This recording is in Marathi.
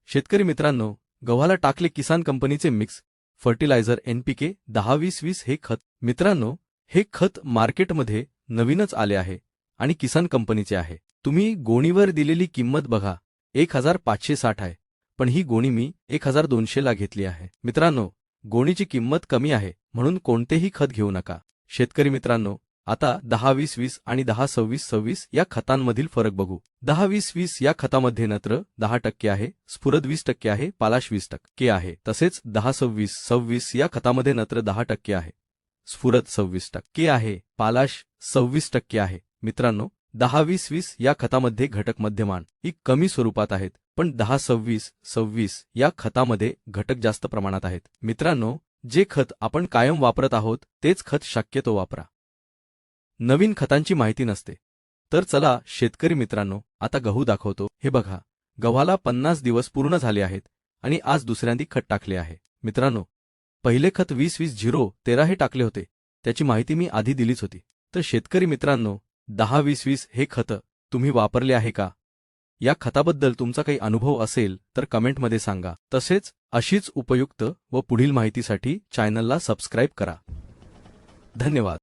शेतकरी मित्रांनो, गव्हाला टाकले किसान कंपनीचे मिक्स फर्टिलायझर NPK 10-20-20 हे खत. मित्रांनो, हे खत मार्केटमध्ये नवीनच आले आहे आणि किसान कंपनीचे आहे. तुम्ही गोणीवर दिलेली किंमत बघा, 1560 आहे, पण ही गोणी मी 1200 ला घेतली आहे. मित्रांनो, गोणीची किंमत कमी आहे म्हणून कोणतेही खत घेऊ नका. शेतकरी मित्रांनो, आता 10-20-20 आणि 10-26-26 या खतांमधील फरक बघू. 10-20-20 या खतामध्ये नत्र 10% आहे, स्फुरद 20% आहे, पालाश 20% आहे. तसेच 10-26-26 या खतामध्ये नत्र 10% आहे, स्फुरद 26% आहे, पालाश 26% आहे. मित्रांनो, 10-20-20 या खतामध्ये घटक मध्यमान ही कमी स्वरूपात आहेत, पण 10-26-26 या खतामध्ये घटक जास्त प्रमाणात आहेत. मित्रांनो, जे खत आपण कायम वापरत आहोत तेच खत शक्यतो वापरा. नवीन खतांची माहिती नसते. तर चला शेतकरी मित्रांनो, आता गहू दाखवतो. हे बघा, गव्हाला 50 दिवस पूर्ण झाले आहेत आणि आज दुसऱ्यांदी खत टाकले आहे. मित्रांनो, पहिले खत 20-20-0-13 हे टाकले होते, त्याची माहिती मी आधी दिलीच होती. तर शेतकरी मित्रांनो, 10-20-20 हे खत तुम्ही वापरले आहे का? या खताबद्दल तुमचा काही अनुभव असेल तर कमेंटमध्ये सांगा. तसेच अशीच उपयुक्त व पुढील माहितीसाठी चॅनलला सबस्क्राईब करा. धन्यवाद.